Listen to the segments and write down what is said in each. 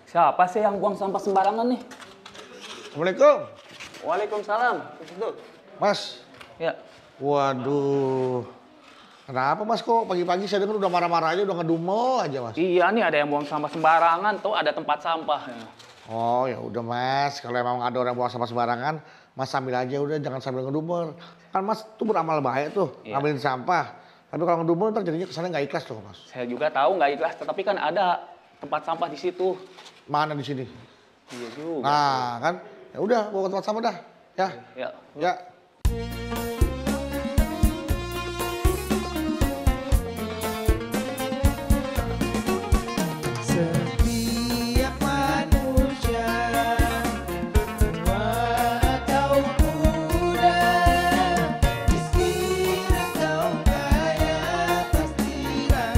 Siapa sih yang buang sampah sembarangan nih? Assalamualaikum. Waalaikumsalam. Itu. Mas. Ya. Waduh. Kenapa mas kok pagi-pagi saya dengar udah marah-marah aja, udah ngedumel aja mas. Iya nih ada yang buang sampah sembarangan, tuh ada tempat sampah. Oh ya udah mas, kalau emang ada orang buang sampah sembarangan, mas sambil aja udah, jangan sambil ngedumel. Kan mas tuh beramal baik tuh, ngambilin sampah. Tapi kalau ngedumel ntar jadinya kesannya nggak ikhlas loh mas. Saya juga tahu nggak ikhlas, tetapi kan ada tempat sampah di situ. Mana di sini? Iya juga. Nah kan, ya udah bawa ke tempat sampah dah, ya. Ya. Ya. Setiap manusia, tua atau muda, miskin atau kaya, pastilah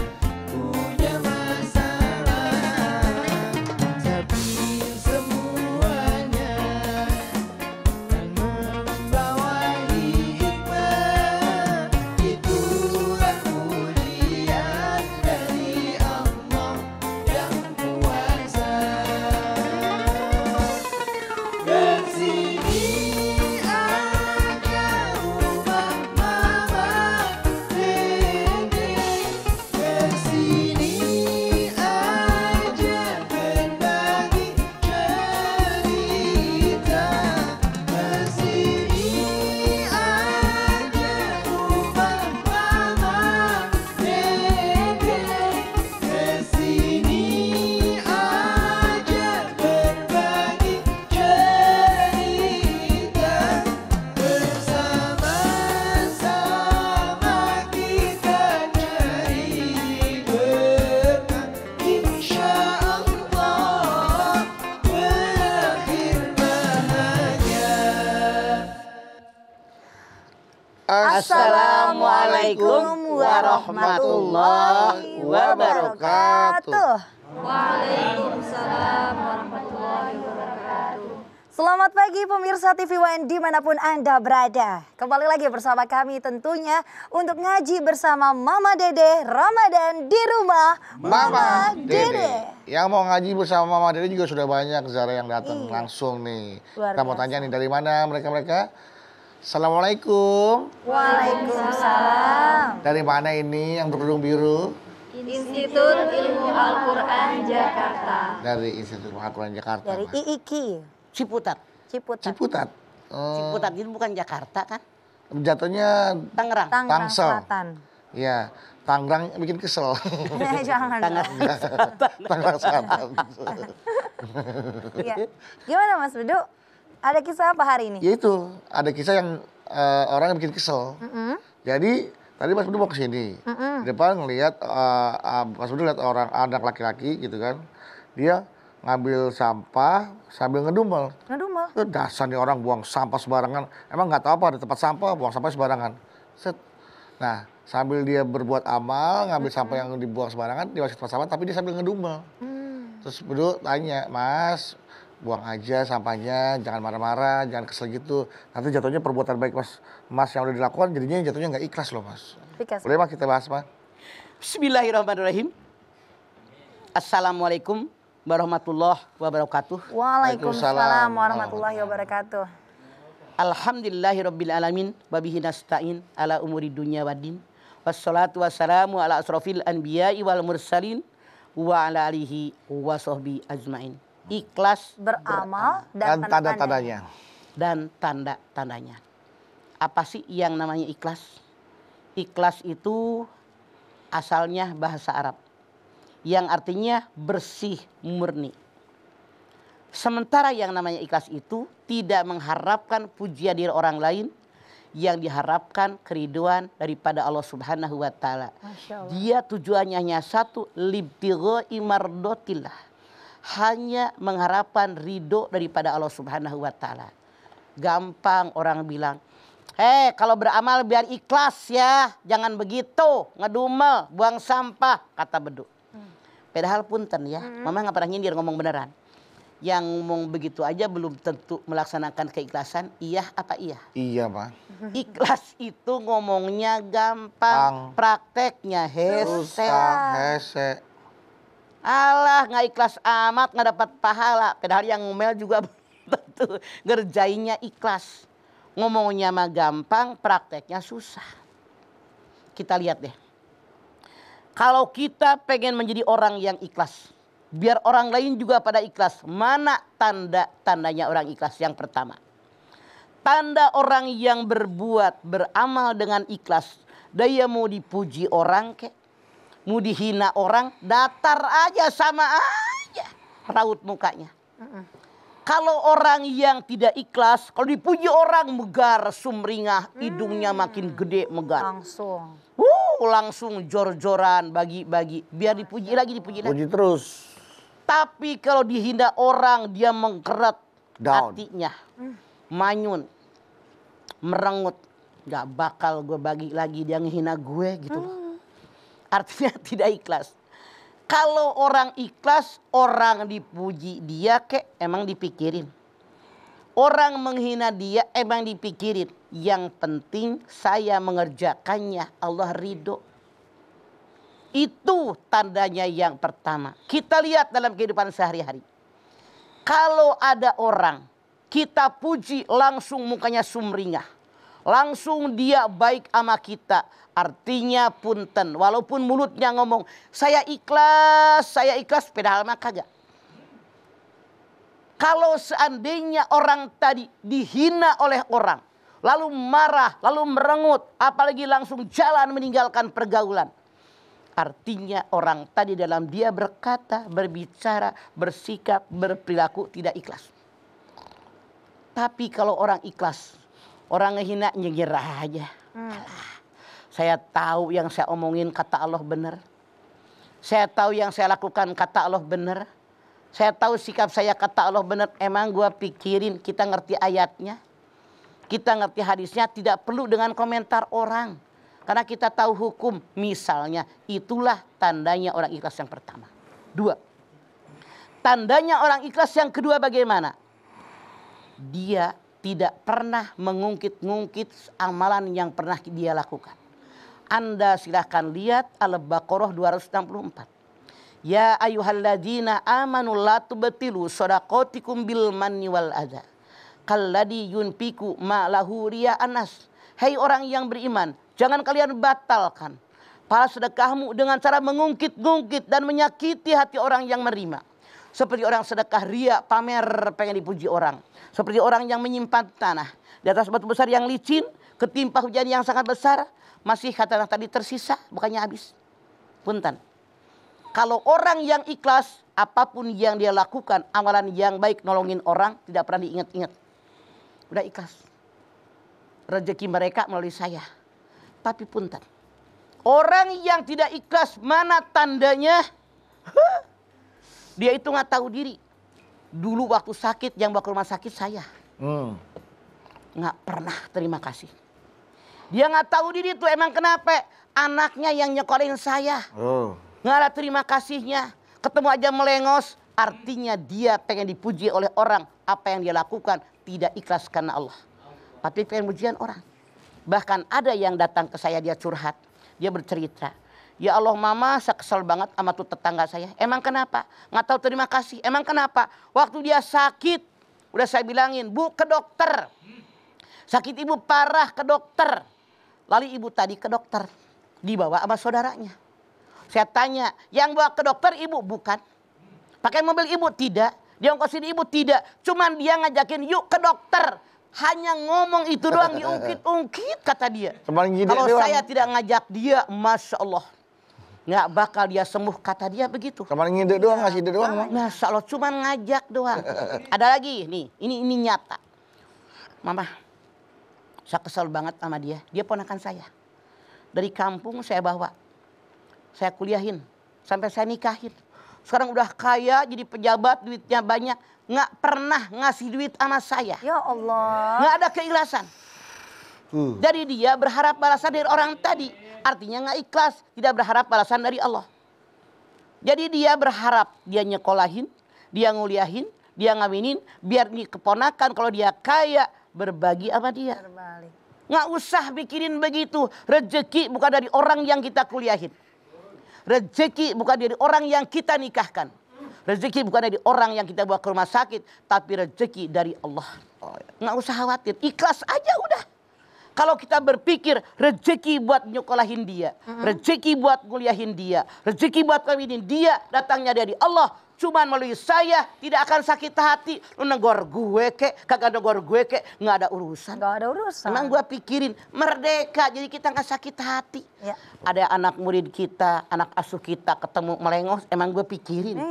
punya masalah. Tapi semuanya akan membawa hikmah. Itulah ujian dari Allah yang kuasa. Kesini aja rumah mama Dede, kesini aja berbagi cerita, kesini aja rumah mama Dede, kesini aja berbagi cerita, bersama-sama kita cari berkah, insya Allah berakhir bahagia. Assalamualaikum warahmatullahi wabarakatuh. Waalaikumsalam warahmatullahi wabarakatuh. Selamat pagi pemirsa TV WN dimanapun Anda berada. Kembali lagi bersama kami tentunya untuk ngaji bersama Mama Dede Ramadan di rumah Mama Dede. Yang mau ngaji bersama Mama Dede juga sudah banyak Zara yang datang langsung nih. Luar Kita mau biasa. tanya nih dari mana mereka-mereka? Assalamualaikum. Waalaikumsalam. Dari mana ini yang berkerudung biru? Institut Ilmu Al-Quran Jakarta. Dari Institut Al-Quran Jakarta. Dari Mas. IIKI Ciputat. Ciputat. Ciputat. Ciputat itu bukan Jakarta kan? Jatuhnya Tangerang. Tangerang Tangsel. Selatan. ya Tangerang bikin kesel. Jangan. Tangerang Selatan. Iya. Gimana Mas Bedu? Ada kisah apa hari ini? Ya itu, ada kisah yang orang yang bikin kesel. Jadi tadi Mas Budi mau kesini, di depan ngelihat Mas Budi lihat orang anak laki-laki gitu kan, dia ngambil sampah sambil ngedumel. Ngedumel. Dasar nih orang buang sampah sembarangan, emang nggak tahu apa ada tempat sampah, buang sampah sembarangan. Set. Nah sambil dia berbuat amal, ngambil sampah yang dibuang sembarangan, dia masuk tempat sampah, tapi dia sambil ngedumel. Terus Budi tanya, Mas, buang aja sampahnya, jangan marah-marah, jangan kesel gitu. Nanti jatuhnya perbuatan baik mas yang udah dilakukan, jadinya jatuhnya nggak ikhlas loh mas. Ikhlas. Boleh mas kita bahas mas? Bismillahirrahmanirrahim. Assalamualaikum warahmatullahi wabarakatuh. Waalaikumsalam warahmatullahi wabarakatuh. Alhamdulillahirabbil alamin wa bihi nasta'in ala umuri dunya waddin. Wassalatu wassalamu ala asrofil anbiya'i wal mursalin wa ala alihi wa sahbihi ajmain. Ikhlas Beramal Dan dan tanda-tandanya. dan tanda-tandanya. Apa sih yang namanya ikhlas? Ikhlas itu asalnya bahasa Arab yang artinya bersih murni. Sementara yang namanya ikhlas itu tidak mengharapkan pujian dari orang lain, yang diharapkan keriduan daripada Allah Subhanahu wa taala. Masya Allah. Dia tujuannya hanya satu, libtigha'i mardotillah. Hanya mengharapkan ridho daripada Allah Subhanahu wa taala. Gampang orang bilang, kalau beramal biar ikhlas ya, jangan begitu, ngedumel, buang sampah, kata Bedu. Padahal punten ya, Mama nggak pernah nyindir, ngomong beneran. Yang ngomong begitu aja belum tentu melaksanakan keikhlasan, iya apa iya? Iya pak. Ikhlas itu ngomongnya gampang, prakteknya hese. Susah, hese. Alah, nggak ikhlas amat, nggak dapat pahala. Padahal yang ngomel juga tentu ngerjainnya ikhlas. Ngomongnya mah gampang, prakteknya susah. Kita lihat deh. Kalau kita pengen menjadi orang yang ikhlas, biar orang lain juga pada ikhlas, mana tanda-tandanya orang ikhlas? Yang pertama, tanda orang yang berbuat, beramal dengan ikhlas, dia mau dipuji orang kek, mau dihina orang, datar aja, sama aja raut mukanya. Kalau orang yang tidak ikhlas, kalau dipuji orang megar, sumringah, hidungnya makin gede megar. Langsung jor-joran, bagi-bagi, biar dipuji lagi, dipuji lagi. Puji terus. Tapi kalau dihina orang, dia mengkeret Down. hatinya, manyun, merengut. Gak bakal gue bagi lagi, dia ngehina gue gitu loh. Artinya tidak ikhlas. Kalau orang ikhlas, orang dipuji dia kek emang dipikirin. Orang menghina dia emang dipikirin. Yang penting saya mengerjakannya, Allah ridho. Itu tandanya yang pertama. Kita lihat dalam kehidupan sehari-hari. Kalau ada orang, kita puji langsung mukanya sumringah. Langsung dia baik sama kita. Artinya punten. Walaupun mulutnya ngomong, saya ikhlas, padahal mah kagak. Kalau seandainya orang tadi dihina oleh orang, lalu marah, lalu merengut, apalagi langsung jalan meninggalkan pergaulan. Artinya orang tadi dalam dia berkata, berbicara, bersikap, berperilaku tidak ikhlas. Tapi kalau orang ikhlas, orang ngehina nyengir aja. Saya tahu yang saya omongin kata Allah benar. Saya tahu yang saya lakukan kata Allah benar. Saya tahu sikap saya kata Allah benar. Emang gua pikirin, kita ngerti ayatnya, kita ngerti hadisnya, tidak perlu dengan komentar orang. Karena kita tahu hukum. Misalnya, itulah tandanya orang ikhlas yang pertama. 2. Tandanya orang ikhlas yang kedua bagaimana? Dia tidak pernah mengungkit-ungkit amalan yang pernah dia lakukan. Anda silahkan lihat Al-Baqarah 264. Ya ayyuhalladzina amanu la tubtilu shadaqatikum bil manni wal adza. Kalladzi yunfiqu ma lahu riya'an nas. Hai orang yang beriman, jangan kalian batalkan para sedekahmu dengan cara mengungkit-ungkit dan menyakiti hati orang yang menerima. Seperti orang sedekah ria, pamer, pengen dipuji orang. Seperti orang yang menyimpan tanah di atas batu besar yang licin, ketimpa hujan yang sangat besar, masih kata tadi tersisa, bukannya habis. Punten. Kalau orang yang ikhlas, apapun yang dia lakukan, amalan yang baik, nolongin orang, tidak pernah diingat-ingat. Udah ikhlas. Rezeki mereka melalui saya. Tapi punten. Orang yang tidak ikhlas, mana tandanya? Dia itu nggak tahu diri. Dulu waktu sakit, yang bawa ke rumah sakit saya. Nggak pernah terima kasih. Dia nggak tahu diri tuh emang kenapa. Anaknya yang nyekolahin saya. Nggak ada terima kasihnya. Ketemu aja melengos. Artinya dia pengen dipuji oleh orang. Apa yang dia lakukan tidak ikhlas karena Allah. Tapi pengen pujian orang. Bahkan ada yang datang ke saya, dia curhat. Dia bercerita. Ya Allah mama, saya kesel banget sama tuh tetangga saya. Emang kenapa? Nggak tahu terima kasih. Emang kenapa? Waktu dia sakit, udah saya bilangin, Bu ke dokter. Sakit ibu parah, ke dokter. Lalu ibu tadi ke dokter. Dibawa sama saudaranya. Saya tanya, yang bawa ke dokter ibu? Bukan. Pakai mobil ibu? Tidak. Dia ongkosin ibu? Tidak. Cuman dia ngajakin yuk ke dokter. Hanya ngomong itu doang, diungkit-ungkit kata dia. Kalau saya tidak ngajak dia, Masya Allah. Nggak bakal dia sembuh kata dia begitu. Kemarin ngide doang, ngasih ide doang. Masya Allah, cuman ngajak doang. Ada lagi nih, ini nyata. Mama, saya kesel banget sama dia. Dia ponakan saya. Dari kampung saya bawa. Saya kuliahin. Sampai saya nikahin. Sekarang udah kaya, jadi pejabat, duitnya banyak. Nggak pernah ngasih duit sama saya. Ya Allah. Nggak ada keikhlasan. Jadi dia berharap balasan dari orang tadi. Artinya nggak ikhlas. Tidak berharap balasan dari Allah. Jadi dia berharap. Dia nyekolahin. Dia nguliahin. Dia ngawinin. Biar ini keponakan kalau dia kaya. Berbagi sama dia. Nggak usah bikinin begitu. Rezeki bukan dari orang yang kita kuliahin. rezeki bukan dari orang yang kita nikahkan. Rezeki bukan dari orang yang kita bawa ke rumah sakit, tapi rezeki dari Allah. Nggak usah khawatir, ikhlas aja udah. Kalau kita berpikir rezeki buat nyokolahin dia, rezeki buat kuliahin dia, rezeki buat kawinin dia, datangnya dari Allah. Cuman melalui saya tidak akan sakit hati. Lu negor gue kek, kagak negor gue kek, nggak ada urusan. Nggak ada urusan. Emang gue pikirin merdeka, jadi kita nggak sakit hati. Ya. Ada anak murid kita, anak asuh kita ketemu melengos, emang gue pikirin.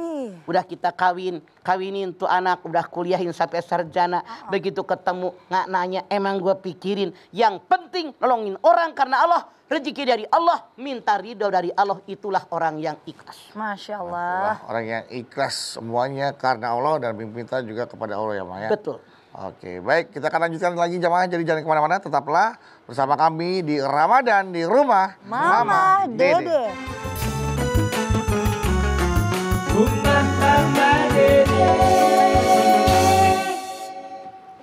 Udah kita kawinin tuh anak, udah kuliahin sampai sarjana. Begitu ketemu nggak nanya, emang gue pikirin. Yang penting nolongin orang karena Allah. Rezeki dari Allah, minta ridho dari Allah, itulah orang yang ikhlas. Masya Allah. Wah, orang yang ikhlas semuanya karena Allah dan minta juga kepada Allah ya Maya. Betul. Oke, baik, kita akan lanjutkan lagi jamaah, jadi jangan kemana-mana, tetaplah bersama kami di Ramadan di rumah Mama Dede. Rumah Mama Dede.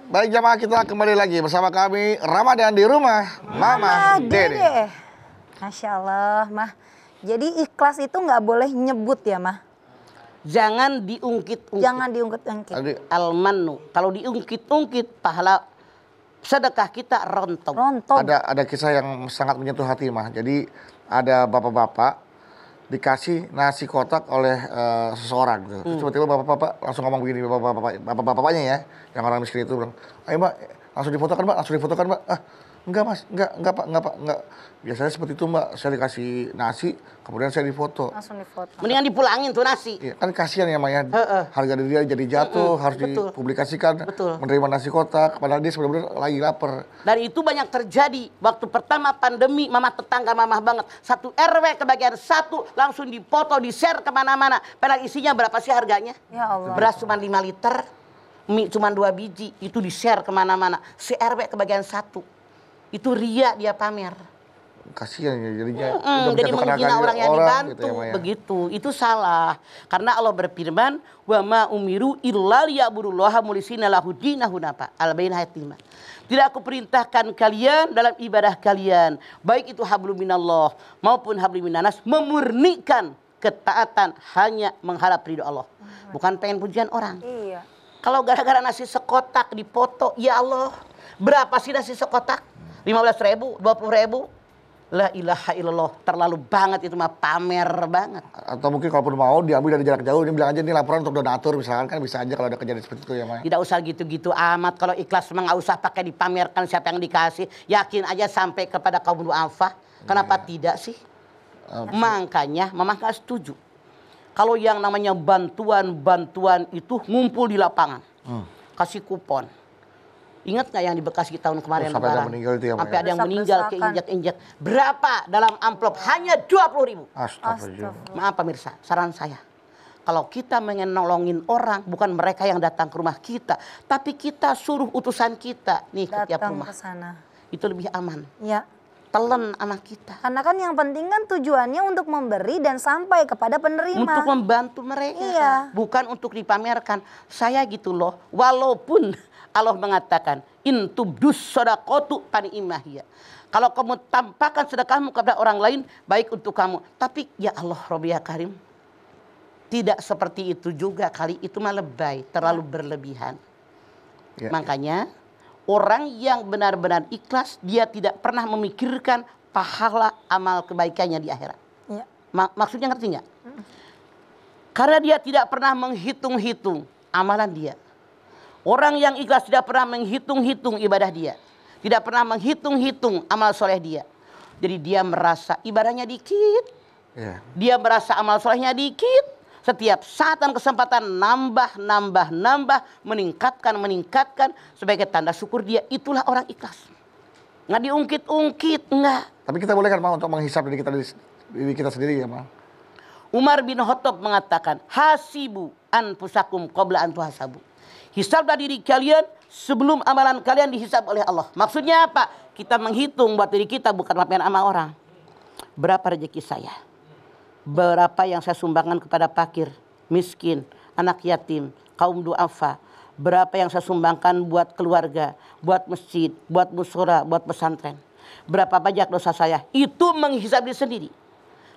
Baik jamaah, kita kembali lagi bersama kami Ramadan di rumah Mama Dede. Masya Allah, Mah. Jadi ikhlas itu nggak boleh nyebut ya, Mah? Jangan diungkit-ungkit. Jangan diungkit-ungkit. Tadi Al-mannu. Kalau diungkit-ungkit, pahala sedekah kita rontok. Rontok. ada kisah yang sangat menyentuh hati mah. Jadi ada bapak-bapak dikasih nasi kotak oleh seseorang gitu. Terus tiba-tiba bapak-bapak langsung ngomong begini, bapak-bapaknya ya, yang orang miskin itu bilang, "Ayo Mbak, langsung difotokan Mbak, langsung difotokan Mbak." "Ah, enggak Mas, enggak Pak, enggak. Biasanya seperti itu Mbak, saya dikasih nasi, kemudian saya difoto." Langsung difoto. Mendingan dipulangin tuh nasi. Iya, kan kasihan ya Maya, harga diri dia jadi jatuh, harus Betul. dipublikasikan, Betul. menerima nasi kotak, padahal dia sebenarnya lagi lapar. Dari itu banyak terjadi. Waktu pertama pandemi, mama tetangga mamah banget. Satu RW kebagian satu, langsung dipoto, di-share kemana-mana. Padahal isinya berapa sih harganya? Ya Allah. Beras cuma 5 liter, mie cuma 2 biji. Itu di-share kemana-mana. Si RW kebagian satu. Itu ria dia pamer. Kasihan ya jadinya. Jadi menghina orang yang dibantu, gitu ya, Maya. begitu. Itu salah. Karena Allah berfirman, "Wa ma umiru illa liya'budullaha mulisina lahu dinahu hunafa." Al-Baqarah ayat 5. Tidak aku perintahkan kalian dalam ibadah kalian, baik itu hablum minallah maupun hablum minanas, memurnikan ketaatan hanya mengharap ridho Allah. Bukan pengen pujian orang. Iya. Kalau gara-gara nasi sekotak dipoto, ya Allah, berapa sih nasi sekotak? 15.000, 20.000? La ilaha illallah, terlalu banget itu mah, pamer banget. Atau mungkin kalaupun mau diambil dari jarak jauh, ini bilang aja ini laporan untuk donatur misalkan, kan bisa aja kalau ada kejadian seperti itu ya Maya. Tidak usah gitu-gitu amat. Kalau ikhlas memang nggak usah pakai dipamerkan siapa yang dikasih. Yakin aja sampai kepada kaum du'afa. Kenapa tidak sih? Makanya mama nggak setuju. Kalau yang namanya bantuan itu ngumpul di lapangan. Kasih kupon. Ingat nggak yang di Bekasi tahun kemarin? Sampai ada Lebaran? meninggal itu ya, Maya? Sampai ada yang meninggal Desak-desakan. keinjak-injak. Berapa dalam amplop? Hanya 20.000. Astagfirullah. Maaf pemirsa, saran saya. Kalau kita pengen nolongin orang, bukan mereka yang datang ke rumah kita. Tapi kita suruh utusan kita nih ke tiap Datang rumah. ke sana. Itu lebih aman. Ya. Telan sama kita. Karena kan yang penting kan tujuannya untuk memberi dan sampai kepada penerima. Untuk membantu mereka. Iya. Bukan untuk dipamerkan. Saya gitu loh. Walaupun Allah mengatakan, in tubdus sodaqotu pani imahiyah. Kalau kamu tampakkan sedekahmu kepada orang lain, baik untuk kamu. Tapi ya Allah, Rabbi ya Karim, tidak seperti itu juga kali. Itu mah lebay, terlalu berlebihan. Ya, Makanya orang yang benar-benar ikhlas, dia tidak pernah memikirkan pahala amal kebaikannya di akhirat. Ya. Maksudnya ngerti nggak? Karena dia tidak pernah menghitung-hitung amalan dia. Orang yang ikhlas tidak pernah menghitung-hitung ibadah dia. Tidak pernah menghitung-hitung amal soleh dia. Jadi dia merasa ibadahnya dikit. ya. Dia merasa amal solehnya dikit. Setiap saat dan kesempatan nambah. Meningkatkan. Sebagai tanda syukur dia, itulah orang ikhlas. Nggak diungkit-ungkit, enggak. Tapi kita boleh kan Mah untuk menghisap diri kita sendiri ya Mah? Umar bin Khattab mengatakan, hasibu anfusakum qabla an tuhasabu. Hisablah diri kalian sebelum amalan kalian dihisab oleh Allah. Maksudnya apa? Kita menghitung buat diri kita, bukan maafin sama orang. Berapa rezeki saya? Berapa yang saya sumbangkan kepada fakir, miskin, anak yatim, kaum duafa? Berapa yang saya sumbangkan buat keluarga, buat masjid, buat musyawarah, buat pesantren? Berapa banyak dosa saya? Itu menghisab diri sendiri.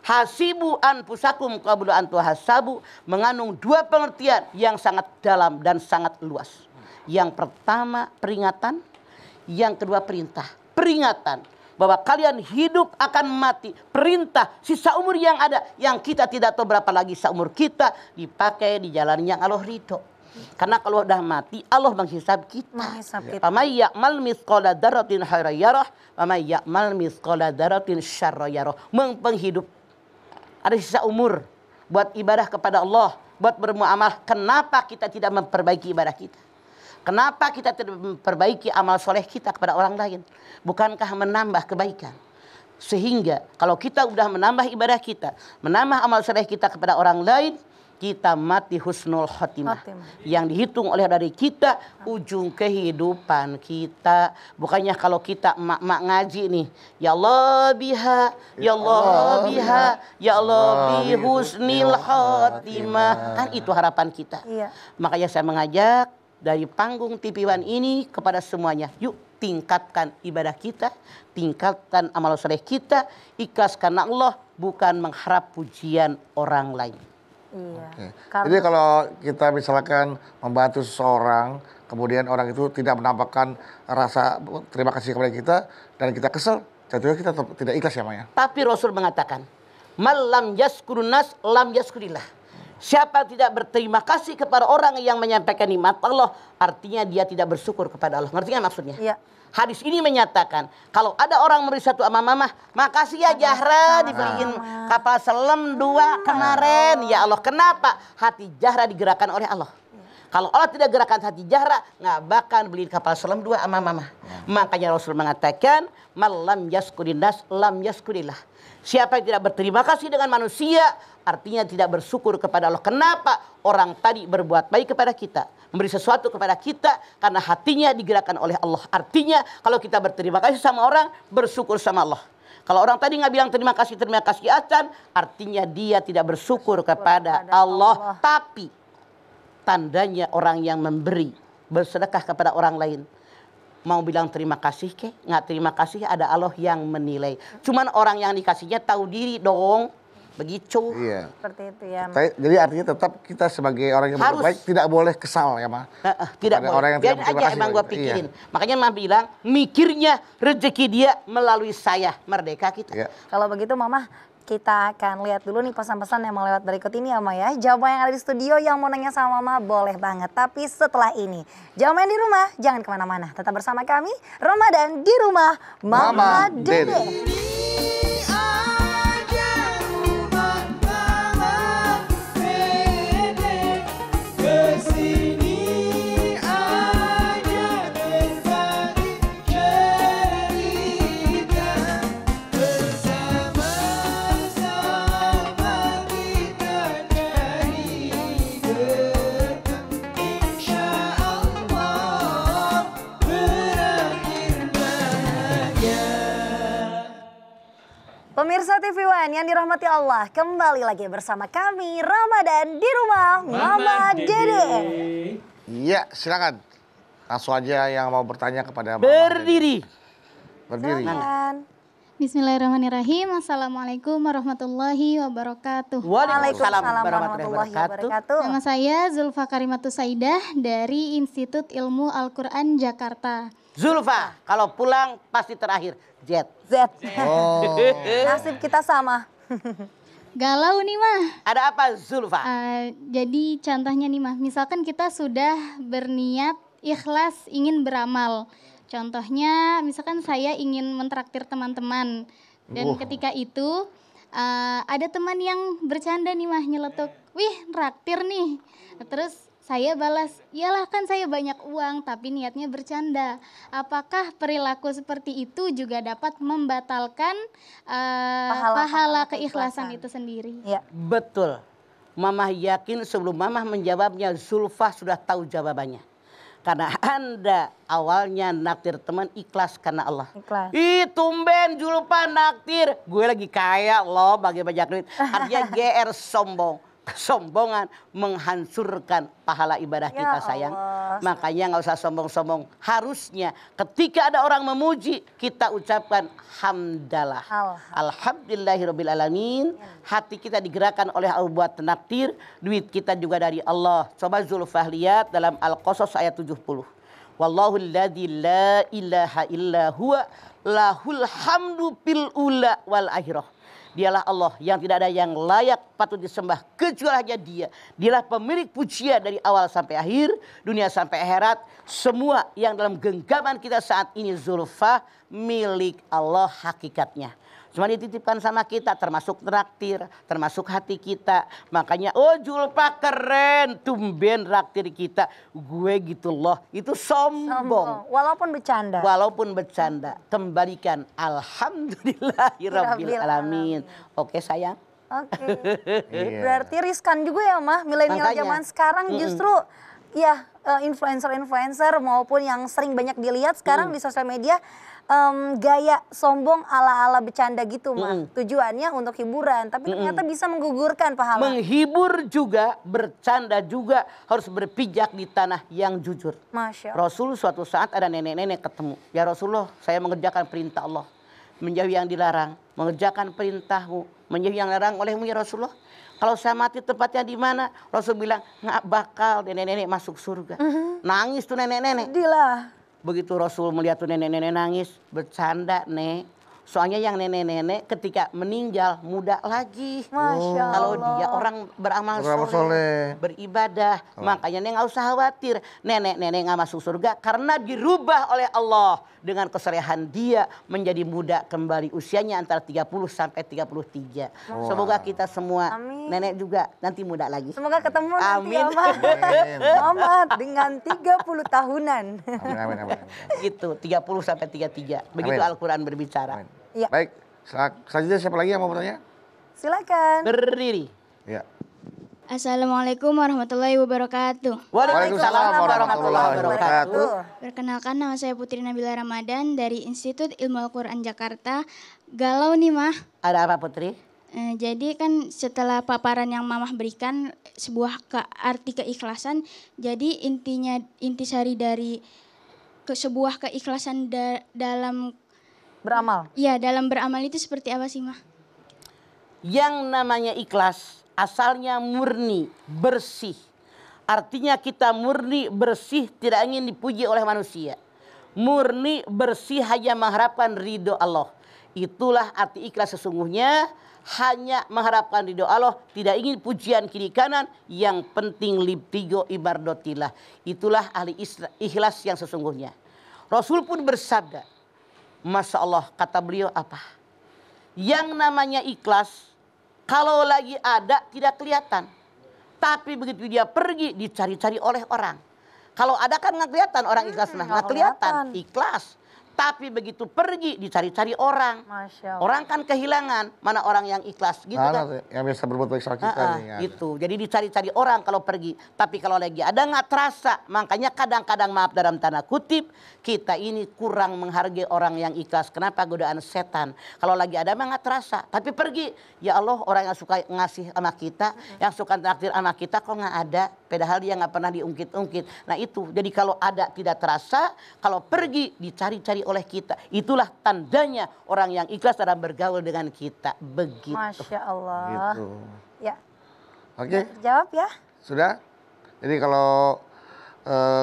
Hasibu anfusakum qabla an tuhasabu mengandung dua pengertian yang sangat dalam dan sangat luas. Yang pertama peringatan, yang kedua perintah. Peringatan bahwa kalian hidup akan mati. Perintah sisa umur yang ada yang kita tidak tahu berapa lagi seumur kita dipakai di jalan yang Allah ridho. Karena kalau udah mati Allah menghisab kita. Menghisab kita. Faman ya'mal mithqala dzarratin khairan yarah, faman ya'mal mithqala dzarratin syarran yarah. Penghidup. Ada sisa umur buat ibadah kepada Allah, buat bermuamalah. Kenapa kita tidak memperbaiki ibadah kita? Kenapa kita tidak memperbaiki amal soleh kita kepada orang lain? Bukankah menambah kebaikan? Sehingga kalau kita sudah menambah ibadah kita, menambah amal soleh kita kepada orang lain, kita mati husnul khotimah. Yang dihitung oleh dari kita ujung kehidupan kita. Bukannya kalau kita emak-emak ngaji nih, ya Allah biha, ya Allah biha, ya Allah bi husnil khotimah. Kan itu harapan kita. Iya. Makanya saya mengajak dari panggung TV One ini kepada semuanya, yuk tingkatkan ibadah kita, tingkatkan amal soleh kita, ikhlas karena Allah, bukan mengharap pujian orang lain. Iya. Oke. Karena- Jadi kalau kita misalkan membantu seseorang, kemudian orang itu tidak menampakkan rasa terima kasih kepada kita, dan kita kesel, tentunya kita tidak ikhlas ya Maya. Tapi Rasul mengatakan, malam yaskurun nas lam yaskurillah. Siapa tidak berterima kasih kepada orang yang menyampaikan nikmat Allah, artinya dia tidak bersyukur kepada Allah. Ngerti nggak maksudnya? Iya. Hadis ini menyatakan, kalau ada orang memberi satu sama mamah, makasih ya Zahra dibeliin kapal selam 2 kemarin. Ya Allah, kenapa? Hati Zahra digerakkan oleh Allah. Kalau Allah tidak gerakan hati Zahra, nggak bakal beliin kapal selam 2 sama mamah. Makanya Rasul mengatakan, malam yaskurin nas lam yaskurillah. Siapa yang tidak berterima kasih dengan manusia, artinya tidak bersyukur kepada Allah. Kenapa? Orang tadi berbuat baik kepada kita, memberi sesuatu kepada kita karena hatinya digerakkan oleh Allah. Artinya kalau kita berterima kasih sama orang, bersyukur sama Allah. Kalau orang tadi nggak bilang terima kasih acan, artinya dia tidak bersyukur kepada Allah. Tapi tandanya orang yang memberi, bersedekah kepada orang lain, mau bilang terima kasih ke, nggak terima kasih, ada Allah yang menilai. Cuman orang yang dikasihnya tahu diri dong, begitu. Iya. Seperti itu ya. Jadi artinya tetap kita sebagai orang yang berbuat baik tidak boleh kesal ya Ma. Tidak Kepada boleh. orang yang Biarin tidak berterima aja kasih emang gue kepada- pikirin. iya. Makanya Mama bilang mikirnya rezeki dia melalui saya, merdeka kita. Iya. Kalau begitu Mama, kita akan lihat dulu nih pesan-pesan yang mau lewat berikut ini ya Ma ya. Jawaban yang ada di studio yang mau nanya sama Mama boleh banget. Tapi setelah ini, jawaban di rumah jangan kemana-mana. Tetap bersama kami, Ramadan di rumah Mama Dede. Kesini aja berbagi cerita, bersama-sama kita jadi dekat. Insya Allah berakhir bahagia. Pemirsa TV One yang dirahmati Allah, kembali lagi bersama kami Ramadan di rumah Mama Dede. Iya, silakan. Langsung aja yang mau bertanya kepada Mama Berdiri. Dede. Berdiri. Silakan. Bismillahirrahmanirrahim. Assalamualaikum warahmatullahi wabarakatuh. Waalaikumsalam Waalaikumsalam warahmatullahi wabarakatuh. Nama saya Zulfa Karimatus Saidah dari Institut Ilmu Al-Quran Jakarta. Zulfa, kalau pulang pasti terakhir jet. Z. Oh. Nasib kita sama. Galau nih mah. Ada apa Zulfa? Jadi contohnya nih mah, misalkan kita sudah berniat ikhlas ingin beramal. Contohnya misalkan saya ingin mentraktir teman-teman. Dan ketika itu ada teman yang bercanda nih mah, nyeletuk, wih traktir nih. Terus saya balas, iyalah kan saya banyak uang tapi niatnya bercanda. Apakah perilaku seperti itu juga dapat membatalkan pahala keikhlasan itu sendiri? Ya. Betul. Mamah yakin sebelum Mamah menjawabnya, Zulfa sudah tahu jawabannya. Karena Anda awalnya naktir teman ikhlas karena Allah. Ikhlas. Ih tumben Zulfa naktir. Gue lagi kaya loh bagi banyak duit. Artinya GR sombong. kesombongan menghancurkan pahala ibadah Ya kita sayang. Allah. Makanya nggak usah sombong-sombong. Harusnya ketika ada orang memuji, kita ucapkan hamdalah. Alhamdulillahirrabbilalamin. Hati kita digerakkan oleh Allah buat naktir. Duit kita juga dari Allah. Coba Zulfah lihat dalam Al-Qasas ayat 70. Wallahu alladzi la ilaha illa huwa lahul hamdu fil ula wal akhirah. Dialah Allah yang tidak ada yang layak patut disembah kecuali hanya Dia. Dialah pemilik pujian dari awal sampai akhir, dunia sampai akhirat. Semua yang dalam genggaman kita saat ini Zulfah milik Allah hakikatnya. Cuma dititipkan sama kita, termasuk traktir, termasuk hati kita. Makanya, oh Zulfah keren, tumben traktir kita. Gue gitu loh, itu sombong. Walaupun bercanda. Walaupun bercanda, kembalikan alhamdulillahirabbil alamin. Oke sayang. Oke. Iya. Berarti riskan juga ya mah milenial Makanya. zaman sekarang justru ya influencer-influencer maupun yang sering banyak dilihat sekarang di sosial media gaya sombong ala-ala bercanda gitu mah. Tujuannya untuk hiburan tapi ternyata bisa menggugurkan pahala. Menghibur juga, bercanda juga harus berpijak di tanah yang jujur. Masya Allah. Rasul suatu saat ada nenek-nenek ketemu. Ya Rasulullah, saya mengerjakan perintah Allah. Menjauhi yang dilarang, mengerjakan perintahmu, menjauhi yang dilarang olehmu ya Rasulullah. Kalau saya mati tempatnya di mana? Rasul bilang, nggak bakal nenek-nenek masuk surga. Nangis tuh nenek-nenek. Sedih lah. Begitu Rasul melihat tuh nenek-nenek nangis, bercanda nek. Soalnya yang nenek-nenek ketika meninggal muda lagi. Masya Kalau Allah. dia orang beramal Beramal soleh, soleh. beribadah. Makanya nenek nggak usah khawatir. Nenek-nenek nggak masuk surga karena dirubah oleh Allah. Dengan kesolehan dia menjadi muda kembali. Usianya antara 30 sampai 33. Semoga kita semua, Amin. nenek juga nanti muda lagi. Semoga ketemu nanti Amin. ya mah. Amin. Mamat dengan 30 tahunan. Amin. Gitu, 30 sampai 33. Begitu Amin. Al-Quran berbicara. Amin. Ya. Baik, selanjutnya siapa lagi yang mau bertanya? Silakan. Berdiri. Ya. Assalamualaikum warahmatullahi wabarakatuh. Waalaikumsalam warahmatullahi wabarakatuh. Perkenalkan, nama saya Putri Nabila Ramadan dari Institut Ilmu Al-Quran Jakarta. Galau nih mah. Ada apa Putri? Jadi kan setelah paparan yang mamah berikan sebuah arti keikhlasan, jadi intisari dari sebuah keikhlasan dalam Beramal. dalam beramal itu seperti apa sih mah? Yang namanya ikhlas asalnya murni, bersih. Artinya kita murni, bersih, tidak ingin dipuji oleh manusia. Murni, bersih hanya mengharapkan ridho Allah. Itulah arti ikhlas sesungguhnya. Hanya mengharapkan ridho Allah, tidak ingin pujian kiri kanan, yang penting libtigo ibardotillah. Itulah ahli ikhlas yang sesungguhnya. Rasul pun bersabda, Masya Allah, kata beliau apa? Yang namanya ikhlas, kalau lagi ada tidak kelihatan. Tapi begitu dia pergi, dicari-cari oleh orang. Kalau ada kan nggak kelihatan orang ikhlas, nggak kelihatan, ikhlas. Tapi begitu pergi dicari-cari orang. Masya Allah. Orang kan kehilangan, mana orang yang ikhlas gitu Mana kan. yang biasa berbuat baik sama kita nih. nggak ada. Gitu. Jadi dicari-cari orang kalau pergi. Tapi kalau lagi ada nggak terasa. Makanya kadang-kadang maaf dalam tanda kutip, kita ini kurang menghargai orang yang ikhlas. Kenapa? Godaan setan. Kalau lagi ada mah nggak terasa. Tapi pergi, ya Allah orang yang suka ngasih sama kita, yang suka traktir sama kita kok nggak ada. Padahal dia nggak pernah diungkit-ungkit. Nah itu. Jadi kalau ada tidak terasa, kalau pergi dicari-cari oleh kita. Itulah tandanya orang yang ikhlas dalam bergaul dengan kita. Begitu. Masya Allah. Gitu. Ya. Oke, Jawab ya. sudah. Jadi kalau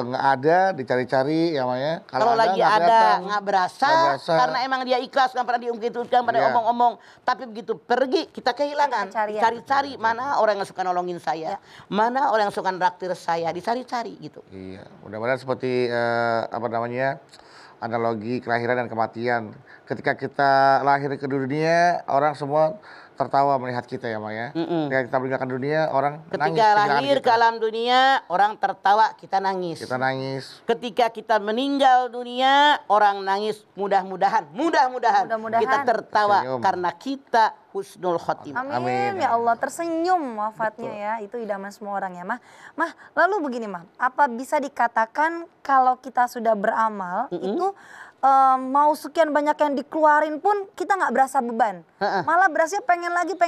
nggak ada dicari-cari ya Maya. Kalau lagi nggak ada kelihatan. nggak berasa, Nggak berasa. karena emang dia ikhlas, nggak pernah diungkit-ungkitkan, pada Iya. omong-omong. Tapi begitu pergi kita kehilangan. Cari ya. Cari-cari mana orang yang suka nolongin saya, mana orang yang suka traktir saya, dicari-cari gitu. Iya, mudah-mudahan seperti apa namanya analogi kelahiran dan kematian. Ketika kita lahir ke dunia, orang semua tertawa melihat kita ya Maya. Ketika kita meninggalkan dunia, orang nangis. Ketika kehilangan lahir ke kita. alam dunia, orang tertawa, kita nangis. Kita nangis. Ketika kita meninggal dunia, orang nangis. Mudah-mudahan Mudah-mudahan. kita tertawa Senyum. karena kita husnul khotimah. Amin. Amin. Ya Allah, tersenyum wafatnya ya. Itu idaman semua orang ya, Mah. Mah, lalu begini, Mah. Apa bisa dikatakan kalau kita sudah beramal itu mau sekian banyak yang dikeluarin pun kita nggak berasa beban. Malah berasa pengen lagi.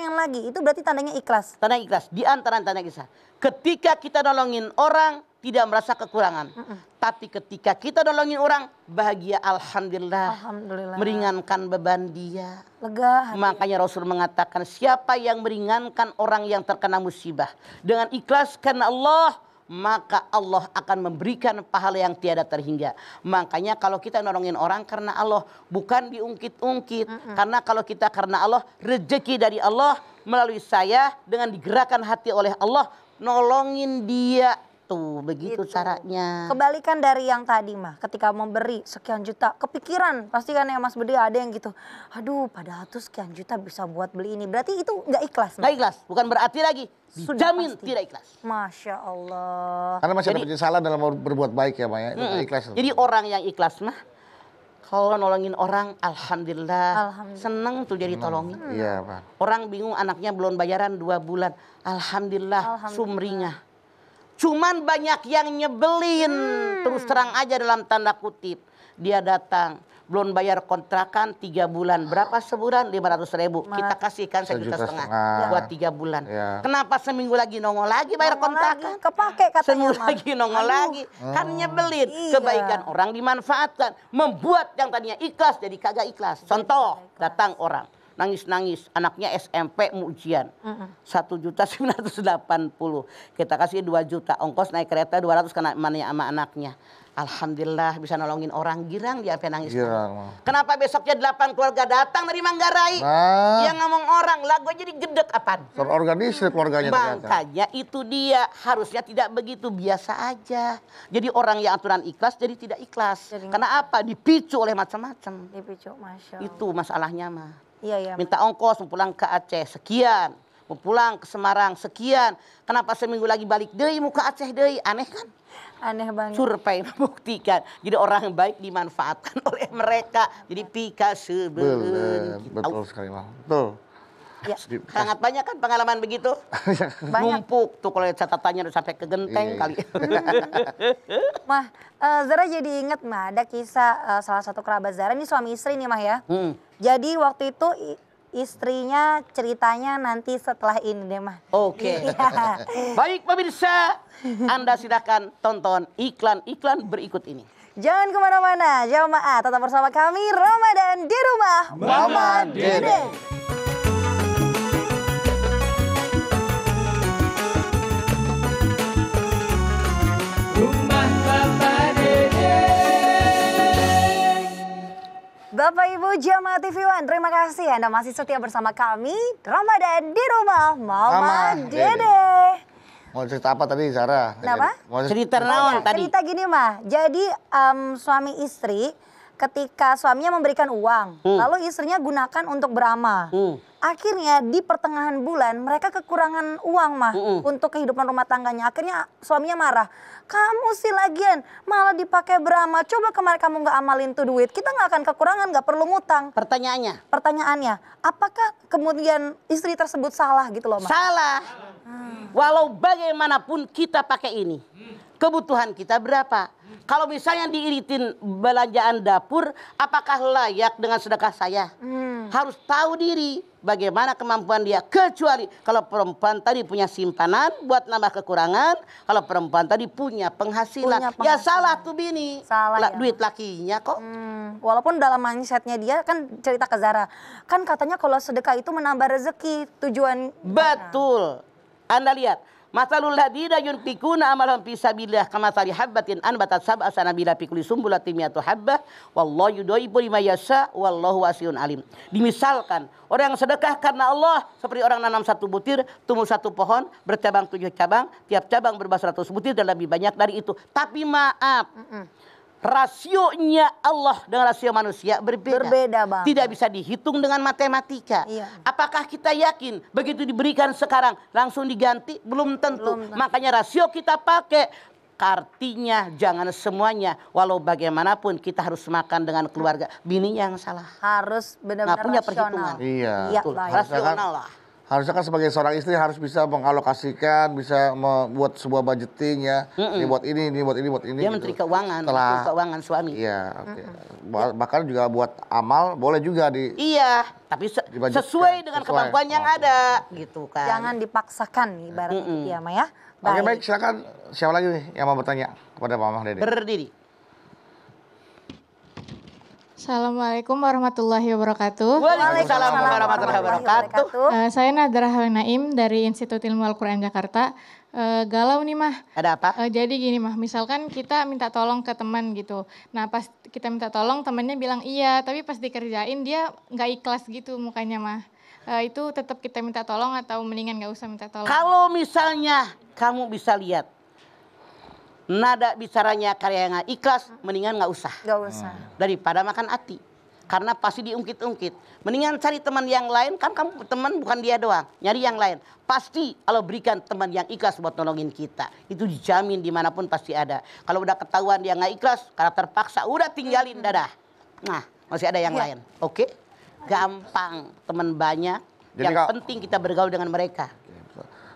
Itu berarti tandanya ikhlas. Tanda ikhlas. Di antara tanda kisah. Ketika kita nolongin orang tidak merasa kekurangan. Tapi ketika kita nolongin orang bahagia, alhamdulillah. Alhamdulillah. Meringankan beban dia. Lega hati. Makanya Rasul mengatakan siapa yang meringankan orang yang terkena musibah dengan ikhlas karena Allah, maka Allah akan memberikan pahala yang tiada terhingga. Makanya kalau kita nolongin orang karena Allah, bukan diungkit-ungkit. Karena kalau kita karena Allah, rezeki dari Allah melalui saya dengan digerakkan hati oleh Allah, nolongin dia. Tuh, begitu Gitu. caranya. Kebalikan dari yang tadi mah, ketika memberi sekian juta, kepikiran pasti kan ya Mas Budi ada yang gitu. Aduh, padahal tuh sekian juta bisa buat beli ini. Berarti itu nggak ikhlas. Mas? Nggak ikhlas, bukan berarti lagi Sudah dijamin pasti. tidak ikhlas. Masya Allah. Karena masih ada Jadi- penyesalan dalam berbuat baik ya, Pak ya. Itu ikhlas. Jadi orang yang ikhlas mah kalau nolongin orang alhamdulillah, seneng tuh jadi tolongin. Iya, Pak. Orang bingung anaknya belum bayaran 2 bulan. Alhamdulillah, sumringah. Cuman banyak yang nyebelin. Terus terang aja dalam tanda kutip. Dia datang, belum bayar kontrakan 3 bulan. Berapa sebulan? 500.000. Kita kasihkan 1,5 juta buat 3 bulan. Ya. Kenapa seminggu lagi nongol lagi bayar Nongol kontrakan? lagi, kepake katanya. Seminggu Mas. lagi nongol lagi. Kan nyebelin. Iya. Kebaikan orang dimanfaatkan. Membuat yang tadinya ikhlas jadi kagak ikhlas. Contoh, datang orang. Nangis-nangis, anaknya SMP mau ujian. 1.980.000. Kita kasih 2 juta, ongkos naik kereta 200 karena sama anaknya. Alhamdulillah bisa nolongin orang, girang dia sampai nangis. Girang. Kenapa besoknya 8 keluarga datang dari Manggarai? Nah. Yang ngomong orang, lah gue jadi gedek apaan? Terorganisir keluarganya ternyata. Makanya itu dia, harusnya tidak begitu, biasa aja. Jadi orang yang aturan ikhlas jadi tidak ikhlas. Karena apa? Dipicu oleh macam-macam. Dipicu, Masya Allah. Itu masalahnya mah. Iya. Minta ongkos mau pulang ke Aceh sekian, mau pulang ke Semarang sekian. Kenapa seminggu lagi balik deui mau ke Aceh deui? Aneh kan? Aneh banget. Survei membuktikan. Jadi orang baik dimanfaatkan oleh mereka. Jadi pika sebelen. Betul sekali, Bang. Betul. Ya. Sangat banyak kan pengalaman begitu? Banyak. Numpuk tuh kalau catatannya udah sampai ke genteng Iya. kali. Mah, Zara jadi inget mah ada kisah salah satu kerabat Zara, ini suami istri nih mah ya. Jadi waktu itu istrinya ceritanya nanti setelah ini deh mah. Oke. Iya. Baik pemirsa, Anda silakan tonton iklan-iklan berikut ini. Jangan kemana-mana, jamaah tetap bersama kami Ramadan di rumah Mama Dede. Rumah Bapak Dede. Bapak Ibu jamaah TV One, terima kasih Anda masih setia bersama kami Ramadan di rumah Mama Mama Dede. Mau cerita apa tadi, Zara? Kenapa? Mau Cerita Oh naon ya, tadi? cerita gini mah, jadi suami istri ketika suaminya memberikan uang, lalu istrinya gunakan untuk beramal. Akhirnya di pertengahan bulan mereka kekurangan uang mah untuk kehidupan rumah tangganya. Akhirnya suaminya marah. Kamu sih lagian malah dipakai beramal. Coba kemarin kamu nggak amalin tuh duit, kita nggak akan kekurangan, nggak perlu ngutang. Pertanyaannya, apakah kemudian istri tersebut salah gitu loh, Mas? Salah. Walau bagaimanapun kita pakai ini. Kebutuhan kita berapa? Kalau misalnya diiritin belanjaan dapur, apakah layak dengan sedekah saya? Harus tahu diri bagaimana kemampuan dia. Kecuali kalau perempuan tadi punya simpanan buat nambah kekurangan, kalau perempuan tadi punya penghasilan. Ya salah tuh bini. Salah ya. Duit lakinya kok. Walaupun dalam mindsetnya dia kan cerita ke Zara, kan katanya kalau sedekah itu menambah rezeki, tujuan. Betul. Anda lihat. Masalul ladina yunfikuna amalan fi sabilillah kamathali habbatin anbatat sab'a sanabila fi kulli sumbulatin mi'atu habbah wallahu yudhaifu liman yasha wallahu wasi'un alim. Dimisalkan orang yang sedekah karena Allah seperti orang nanam 1 butir, tumbuh 1 pohon, bercabang 7 cabang, tiap cabang berbah 100 butir dan lebih banyak dari itu. Tapi maaf, rasionya Allah dengan rasio manusia berbeda. Berbeda, Bang. Tidak bisa dihitung dengan matematika. Iya. Apakah kita yakin begitu diberikan sekarang langsung diganti? Belum tentu. Makanya rasio kita pakai. Artinya jangan semuanya. Walau bagaimanapun kita harus makan dengan keluarga. Bininya yang salah. Harus benar-benar Nggak punya rasional. perhitungan. Iya. Iya, Betul. baik. Rasional lah. Harusnya kan sebagai seorang istri harus bisa mengalokasikan, bisa membuat sebuah budgeting ya. Ini buat ini buat ini, buat ini. Dia menteri keuangan, Setelah- keuangan suami. Iya, oke. Bahkan juga buat amal boleh juga di. Iya, tapi Dibudgetkan, sesuai dengan sesuai. kemampuan yang Oke. ada, gitu kan. Jangan dipaksakan ibarat gitu ya, Ma ya. Oke baik, silakan. Siapa lagi nih yang mau bertanya kepada Mama Dede? Berdiri. Assalamualaikum warahmatullahi wabarakatuh. Waalaikumsalam warahmatullahi wabarakatuh. Saya Nadra Naim dari Institut Ilmu Al-Quran Jakarta. Galau nih mah. Ada apa? Jadi gini mah, misalkan kita minta tolong ke teman gitu. Nah pas kita minta tolong temannya bilang iya, tapi pas dikerjain dia nggak ikhlas gitu mukanya mah. Itu tetap kita minta tolong atau mendingan nggak usah minta tolong? Kalau misalnya kamu bisa lihat nada bicaranya karya yang nggak ikhlas, mendingan nggak usah. Gak usah. Daripada makan hati. Karena pasti diungkit-ungkit. Mendingan cari teman yang lain, kan kamu teman bukan dia doang. Nyari yang lain. Pasti Allah berikan teman yang ikhlas buat nolongin kita. Itu dijamin dimanapun pasti ada. Kalau udah ketahuan dia nggak ikhlas, karena terpaksa, udah tinggalin dadah. Nah, masih ada yang lain. Oke? Gampang, teman banyak. Jadi Yang kau- penting kita bergaul dengan mereka.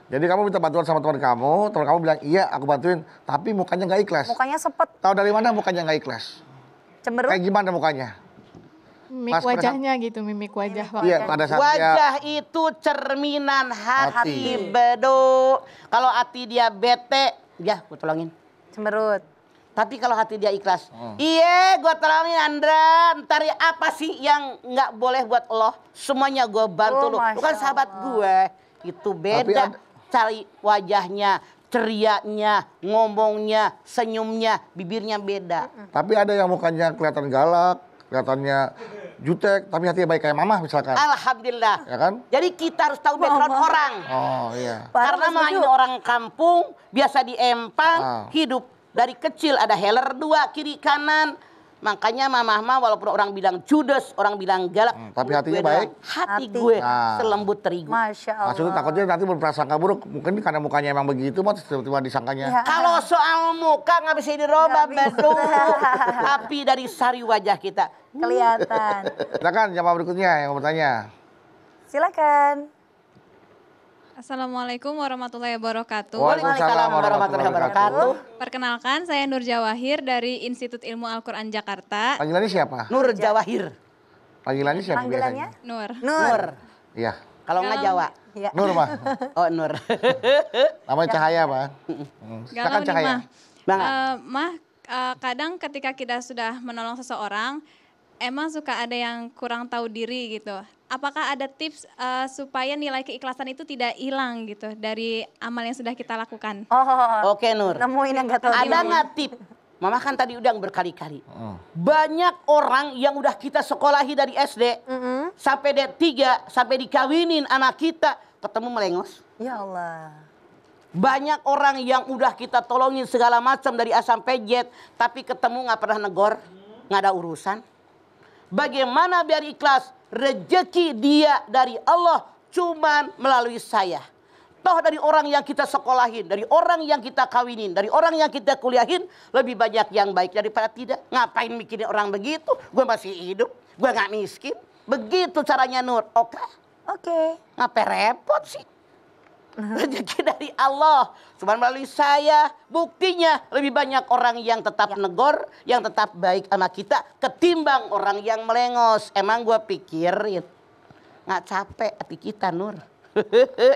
Jadi kamu minta bantuan sama teman kamu bilang iya aku bantuin, tapi mukanya nggak ikhlas. Mukanya sepet, Tahu dari mana mukanya nggak ikhlas? cemberut. Kayak gimana mukanya? Mimik Pas pada wajahnya gitu, mimik wajah. Iya, pada saat dia Wajah itu cerminan hati, Hati. bedo. Kalau hati dia bete, ya gue tolongin. Cemberut. Tapi kalau hati dia ikhlas, iya gue tolongin Andra. Ntar ya apa sih yang nggak boleh buat lo? Semuanya gue bantu Oh, lo. Lu kan Masya sahabat Allah. gue. Itu beda. Cari wajahnya, cerianya, ngomongnya, senyumnya, bibirnya beda. tapi ada yang mukanya kelihatan galak, kelihatannya jutek, tapi hatinya baik kayak Mama misalkan. Alhamdulillah. Ya kan? Jadi kita harus tahu background orang. Oh iya. Karena Parah, ini setuju. orang kampung, biasa di Empang, Ah. hidup dari kecil ada healer 2 kiri kanan. Makanya mama walaupun orang bilang judes, orang bilang galak, tapi hatinya gue baik. doang, Hati Hati. gue Nah. selembut terigu. Masya Allah. Maksudnya takutnya nanti berprasangka buruk, mungkin karena mukanya emang begitu, mas tiba-tiba disangkanya. Ya. Kalau soal muka nggak bisa dirubah, Nggak bisa. betul. Tapi dari sari wajah kita. Kelihatan. Silakan jamaah berikutnya yang mau bertanya. Silakan. Assalamualaikum warahmatullahi wabarakatuh. Waalaikumsalam warahmatullahi wabarakatuh. Perkenalkan, saya Nur Jawahir dari Institut Ilmu Al-Quran Jakarta. Panggilannya siapa? Nur Jawahir. Panggilannya siapa Panggilannya? biasanya? Nur. Nur. Iya. Kalau nggak Jawa. Ya. Nur mah. Oh Nur. Namanya Cahaya, Pak. Silakan Galau nih, Cahaya. Mah. Banget. Mah, kadang ketika kita sudah menolong seseorang, emang suka ada yang kurang tahu diri gitu. Apakah ada tips supaya nilai keikhlasan itu tidak hilang gitu dari amal yang sudah kita lakukan? Oh, Oke Nur. nemuin yang gak tahu Ada diri. nggak tip? Mama kan tadi udah berkali-kali. Banyak orang yang udah kita sekolahi dari SD sampai D3 sampai dikawinin anak kita ketemu melengos. Ya Allah. Banyak orang yang udah kita tolongin segala macam dari A sampai Z tapi ketemu nggak pernah negor, nggak ada urusan. Bagaimana biar ikhlas? Rezeki dia dari Allah cuman melalui saya. Toh dari orang yang kita sekolahin, dari orang yang kita kawinin, dari orang yang kita kuliahin, lebih banyak yang baik daripada tidak. Ngapain mikirin orang begitu? Gue masih hidup, gue nggak miskin. Begitu caranya Nur. Oke, Oke. ngapain repot sih? Rezeki dari Allah, cuman melalui saya. Buktinya lebih banyak orang yang tetap negor, yang tetap baik sama kita, ketimbang orang yang melengos. Emang gue pikirin, nggak capek hati kita Nur.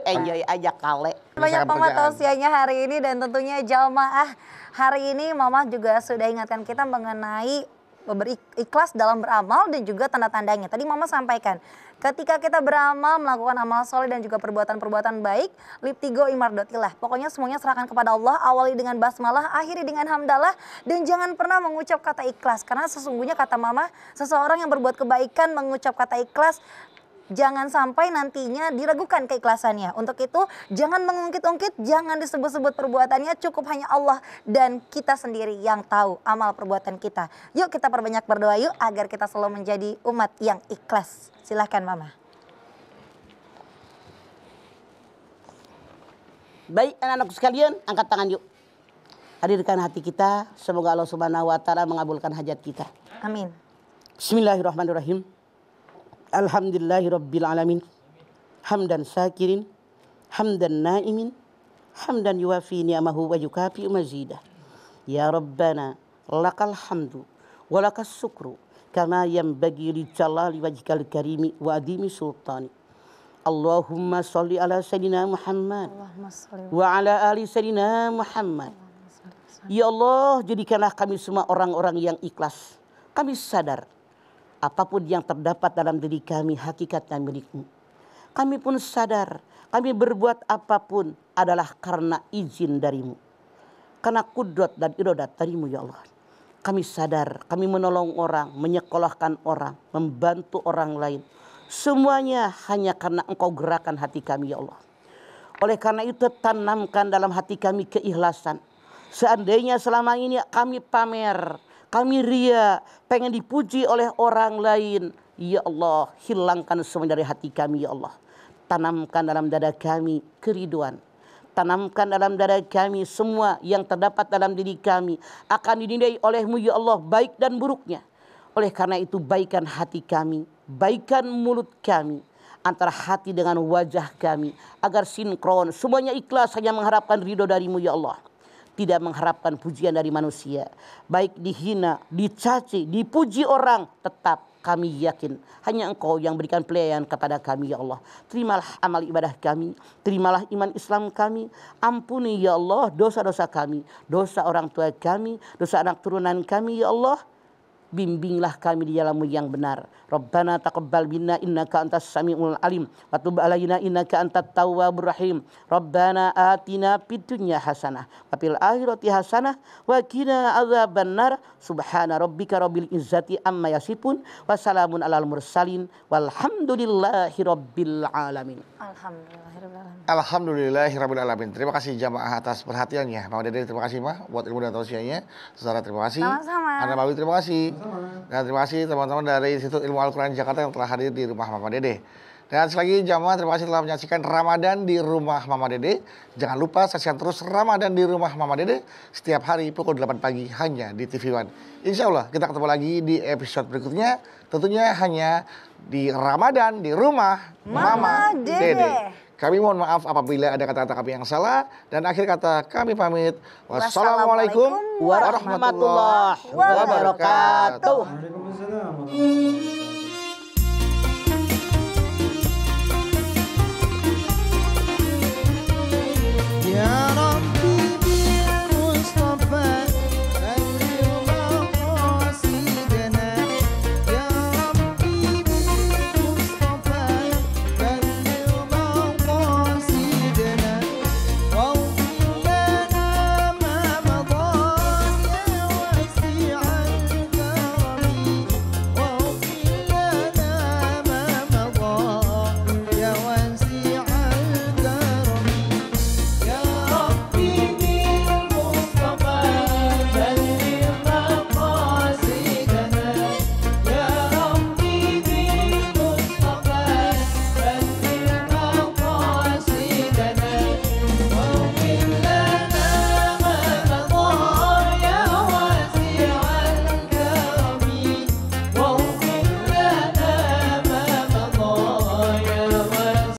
Enjoy aja kale. Banyak Misalkan Mama pekerjaan. tausiahnya hari ini dan tentunya jamaah hari ini Mama juga sudah ingatkan kita mengenai berikhlas dalam beramal dan juga tanda-tandanya. Tadi Mama sampaikan, ketika kita beramal, melakukan amal soleh dan juga perbuatan-perbuatan baik, liptigo imardotilah. Pokoknya semuanya serahkan kepada Allah, awali dengan basmalah, akhiri dengan hamdalah, dan jangan pernah mengucap kata ikhlas. Karena sesungguhnya kata Mama, seseorang yang berbuat kebaikan mengucap kata ikhlas, jangan sampai nantinya diragukan keikhlasannya. Untuk itu jangan mengungkit-ungkit, jangan disebut-sebut perbuatannya, cukup hanya Allah dan kita sendiri yang tahu amal perbuatan kita. Yuk kita perbanyak berdoa yuk agar kita selalu menjadi umat yang ikhlas. Silahkan Mama. Baik anak-anakku sekalian, angkat tangan yuk. Hadirkan hati kita, semoga Allah Subhanahu wa taala mengabulkan hajat kita. Amin. Bismillahirrahmanirrahim. Alhamdulillahirabbil alamin. hamdan syakirin, hamdan naimin, hamdan yuwafi ni'amahu wa yukafi mazidah. Ya Rabbana lakal hamdu wa lakas syukru kama yanbaghi li jalali wajhikal karimi wa adimi sultani. Allahumma sholli ala sayyidina Muhammad wa ala ali sayyidina Muhammad. Ya Allah, jadikanlah kami semua orang-orang yang ikhlas. Kami sadar apapun yang terdapat dalam diri kami hakikatnya milik-Mu. Kami pun sadar kami berbuat apapun adalah karena izin dari-Mu. Karena kudrat dan iradat dari-Mu ya Allah. Kami sadar kami menolong orang, menyekolahkan orang, membantu orang lain. Semuanya hanya karena Engkau gerakan hati kami ya Allah. Oleh karena itu tanamkan dalam hati kami keikhlasan. Seandainya selama ini kami pamer, kami ria, pengen dipuji oleh orang lain, ya Allah, hilangkan semua dari hati kami ya Allah. Tanamkan dalam dada kami keriduan. Tanamkan dalam dada kami semua yang terdapat dalam diri kami akan dinilai oleh-Mu ya Allah baik dan buruknya. Oleh karena itu baikan hati kami, baikan mulut kami, antara hati dengan wajah kami agar sinkron, semuanya ikhlas hanya mengharapkan ridho dari-Mu ya Allah. Tidak mengharapkan pujian dari manusia. Baik dihina, dicaci, dipuji orang, tetap kami yakin hanya Engkau yang berikan pelayanan kepada kami ya Allah. Terimalah amal ibadah kami, terimalah iman Islam kami. Ampuni ya Allah dosa-dosa kami, dosa orang tua kami, dosa anak turunan kami ya Allah. Bimbinglah kami di jalan-Mu yang benar. Rabbana taqabbal minna innaka antas samiul alim wa tub alaina innaka antat tawwabur rahim. Rabbana atina fid dunya hasanah wa fil akhirati hasanah wa qina adzabannar. Subhana rabbika rabbil izzati amma yasifun wa salamun alal mursalin walhamdulillahi rabbil alamin. Alhamdulillahirabbil alamin. Terima kasih jamaah atas perhatiannya. Mama Dede terima kasih Mah buat ilmu dan tausiahnya. Saudara terima kasih. Sama-sama. Anda Mawi terima kasih. Dan terima kasih teman-teman dari Institut Ilmu Al-Quran Jakarta yang telah hadir di rumah Mama Dede. Dan sekali lagi jamaah terima kasih telah menyaksikan Ramadan di rumah Mama Dede. Jangan lupa saksikan terus Ramadan di rumah Mama Dede setiap hari pukul 8 pagi hanya di TV One. Insya Allah kita ketemu lagi di episode berikutnya. Tentunya hanya di Ramadan di rumah Mama Dede. Kami mohon maaf apabila ada kata-kata kami yang salah. Dan akhir kata kami pamit. Wassalamualaikum warahmatullahi wabarakatuh. Ya